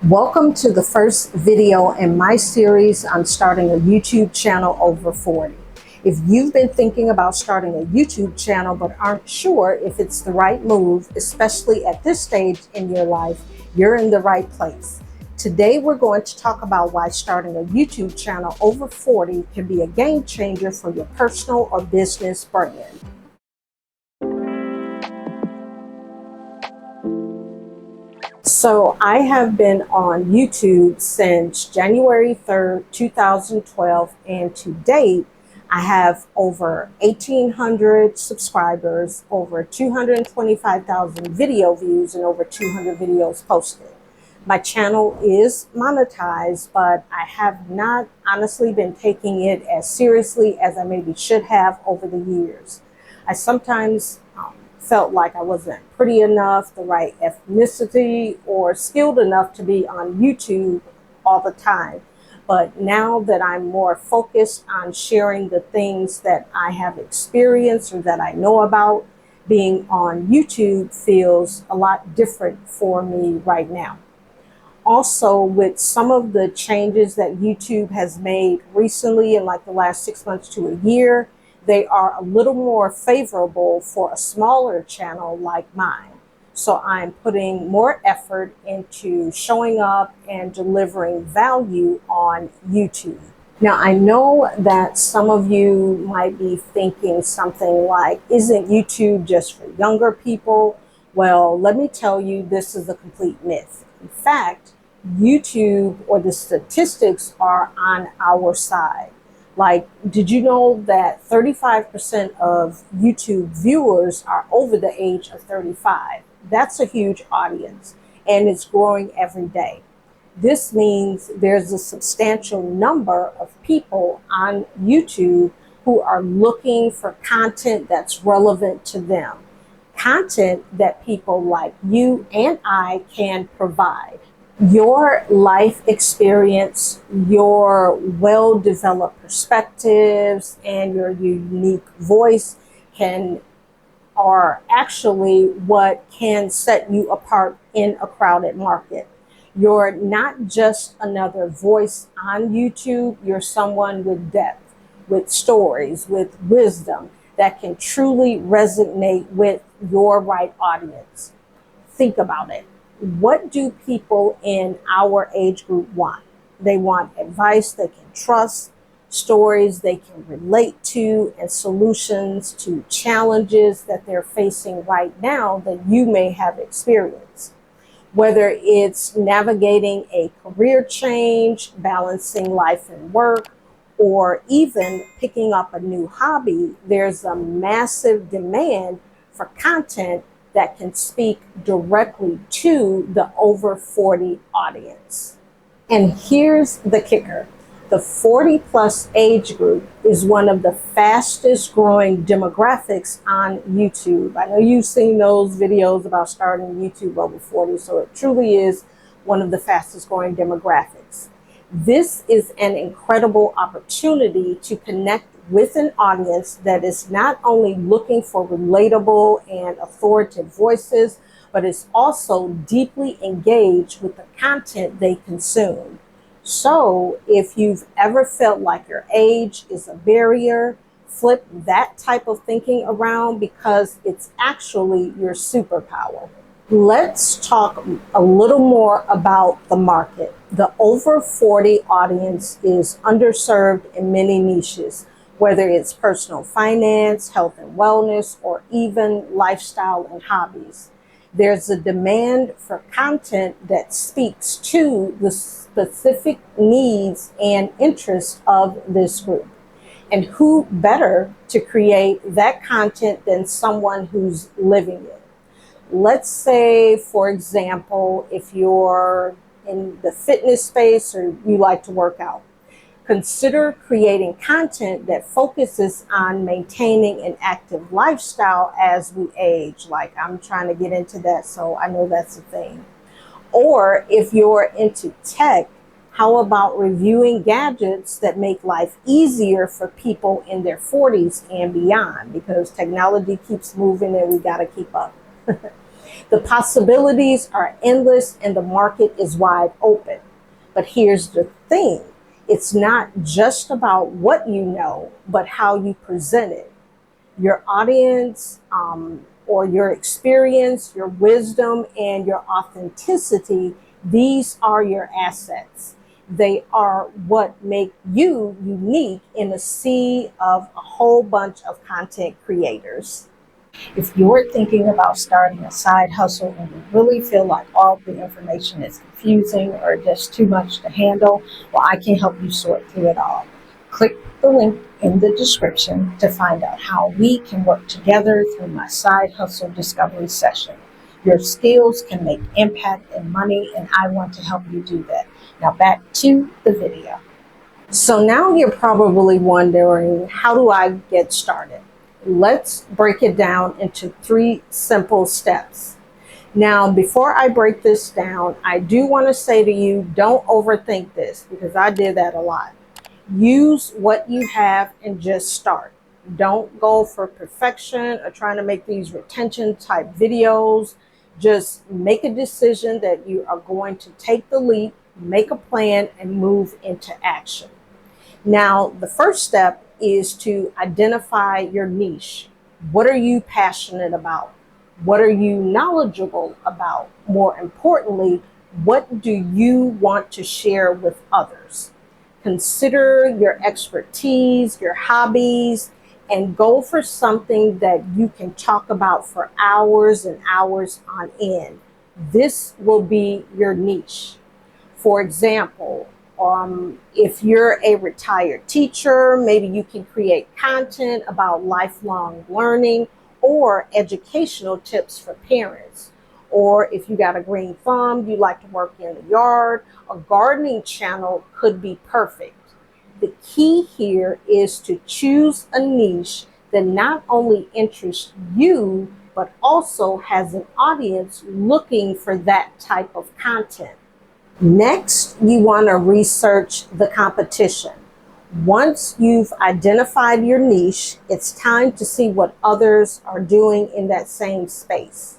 Welcome to the first video in my series on starting a YouTube channel over 40. If you've been thinking about starting a YouTube channel but aren't sure if it's the right move, especially at this stage in your life, you're in the right place. Today we're going to talk about why starting a YouTube channel over 40 can be a game changer for your personal or business brand. So I have been on YouTube since January 3rd, 2012, and to date, I have over 1,800 subscribers, over 225,000 video views, and over 200 videos posted. My channel is monetized, but I have not honestly been taking it as seriously as I maybe should have over the years. I sometimes felt like I wasn't pretty enough, the right ethnicity, or skilled enough to be on YouTube all the time. But now that I'm more focused on sharing the things that I have experienced or that I know about, being on YouTube feels a lot different for me right now. Also, with some of the changes that YouTube has made recently in like the last 6 months to a year, they are a little more favorable for a smaller channel like mine. So I'm putting more effort into showing up and delivering value on YouTube. Now, I know that some of you might be thinking something like, isn't YouTube just for younger people? Well, let me tell you, this is a complete myth. In fact, YouTube or the statistics are on our side. Like, did you know that 35% of YouTube viewers are over the age of 35? That's a huge audience, and it's growing every day. This means there's a substantial number of people on YouTube who are looking for content that's relevant to them, content that people like you and I can provide. Your life experience, your well-developed perspectives, and your unique voice are actually what can set you apart in a crowded market. You're not just another voice on YouTube, you're someone with depth, with stories, with wisdom that can truly resonate with your right audience. Think about it. What do people in our age group want? They want advice they can trust, stories they can relate to, and solutions to challenges that they're facing right now that you may have experienced. Whether it's navigating a career change, balancing life and work, or even picking up a new hobby, there's a massive demand for content that can speak directly to the over 40 audience. And here's the kicker. The 40 plus age group is one of the fastest growing demographics on YouTube. I know you've seen those videos about starting YouTube over 40, so it truly is one of the fastest growing demographics. This is an incredible opportunity to connect with an audience that is not only looking for relatable and authoritative voices, but is also deeply engaged with the content they consume. So if you've ever felt like your age is a barrier, flip that type of thinking around, because it's actually your superpower. Let's talk a little more about the market. The over 40 audience is underserved in many niches, whether it's personal finance, health and wellness, or even lifestyle and hobbies. There's a demand for content that speaks to the specific needs and interests of this group. And who better to create that content than someone who's living it? Let's say, for example, if you're in the fitness space or you like to work out, consider creating content that focuses on maintaining an active lifestyle as we age. Like, I'm trying to get into that, so I know that's a thing. Or if you're into tech, how about reviewing gadgets that make life easier for people in their 40s and beyond? Because technology keeps moving and we got to keep up. The possibilities are endless and the market is wide open. But here's the thing. It's not just about what you know, but how you present it. Your audience, or your experience, your wisdom, and your authenticity, these are your assets. They are what make you unique in a sea of a whole bunch of content creators. If you're thinking about starting a side hustle and you really feel like all the information is confusing or just too much to handle, well, I can help you sort through it all. Click the link in the description to find out how we can work together through my side hustle discovery session. Your skills can make impact and money, and I want to help you do that. Now back to the video. So now you're probably wondering, how do I get started? Let's break it down into 3 simple steps. Now, before I break this down, I do want to say to you, don't overthink this, because I did that a lot. Use what you have and just start. Don't go for perfection or trying to make these retention type videos. Just make a decision that you are going to take the leap, make a plan, and move into action. Now, the first step is to identify your niche. What are you passionate about? What are you knowledgeable about? More importantly, what do you want to share with others? Consider your expertise, your hobbies, and go for something that you can talk about for hours and hours on end. This will be your niche. For example, if you're a retired teacher, maybe you can create content about lifelong learning or educational tips for parents. Or if you got a green thumb, you like to work in the yard, a gardening channel could be perfect. The key here is to choose a niche that not only interests you, but also has an audience looking for that type of content. Next, you want to research the competition. Once you've identified your niche, it's time to see what others are doing in that same space.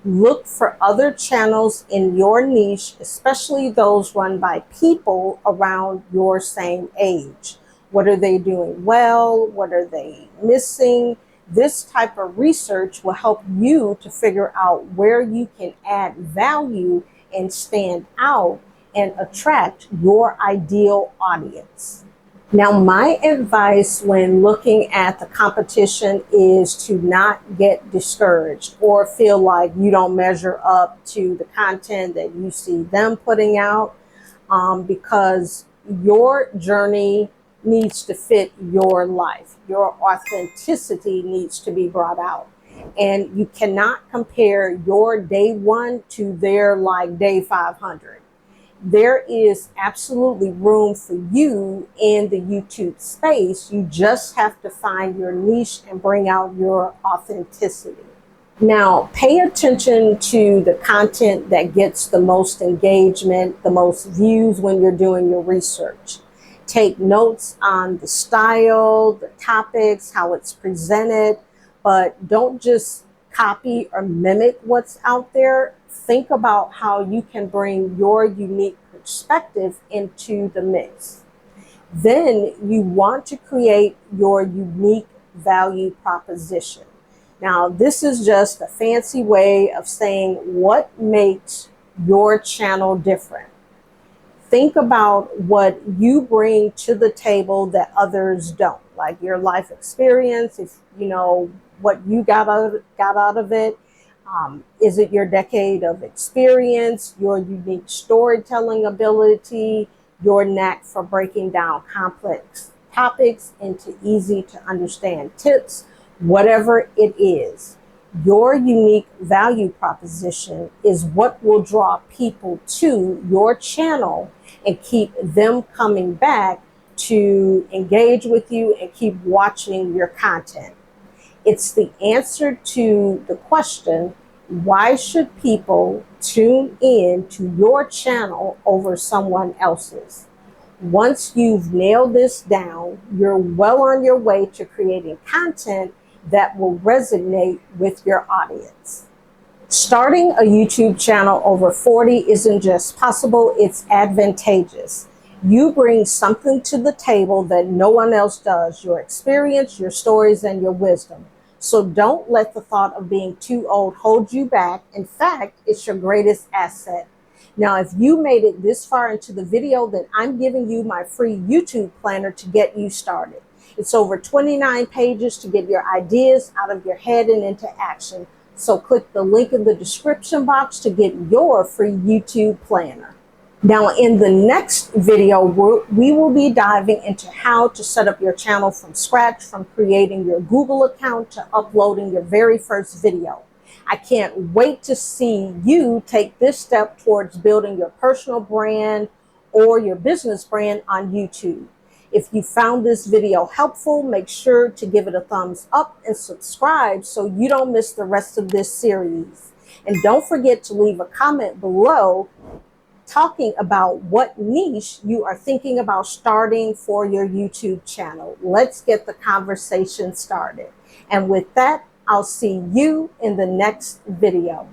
Look for other channels in your niche, especially those run by people around your same age. What are they doing well? What are they missing? This type of research will help you to figure out where you can add value and stand out and attract your ideal audience. Now, my advice when looking at the competition is to not get discouraged or feel like you don't measure up to the content that you see them putting out, because your journey needs to fit your life. Your authenticity needs to be brought out. And you cannot compare your day 1 to their like day 500. There is absolutely room for you in the YouTube space. You just have to find your niche and bring out your authenticity. Now, pay attention to the content that gets the most engagement, the most views when you're doing your research. Take notes on the style, the topics, how it's presented, but don't just copy or mimic what's out there. Think about how you can bring your unique perspective into the mix. Then you want to create your unique value proposition. Now, this is just a fancy way of saying what makes your channel different. Think about what you bring to the table that others don't, like your life experience, if you know what you got out of it. Is it your decade of experience, your unique storytelling ability, your knack for breaking down complex topics into easy to understand tips? Whatever it is, your unique value proposition is what will draw people to your channel and keep them coming back to engage with you and keep watching your content. It's the answer to the question, why should people tune in to your channel over someone else's? Once you've nailed this down, you're well on your way to creating content that will resonate with your audience. Starting a YouTube channel over 40 isn't just possible, it's advantageous. You bring something to the table that no one else does: your experience, your stories, and your wisdom. So don't let the thought of being too old hold you back. In fact, it's your greatest asset. Now, if you made it this far into the video, then I'm giving you my free YouTube planner to get you started. It's over 29 pages to get your ideas out of your head and into action. So click the link in the description box to get your free YouTube planner. Now, in the next video, we will be diving into how to set up your channel from scratch, from creating your Google account to uploading your very first video. I can't wait to see you take this step towards building your personal brand or your business brand on YouTube. If you found this video helpful, make sure to give it a thumbs up and subscribe so you don't miss the rest of this series. And don't forget to leave a comment below talking about what niche you are thinking about starting for your YouTube channel. Let's get the conversation started. And with that, I'll see you in the next video.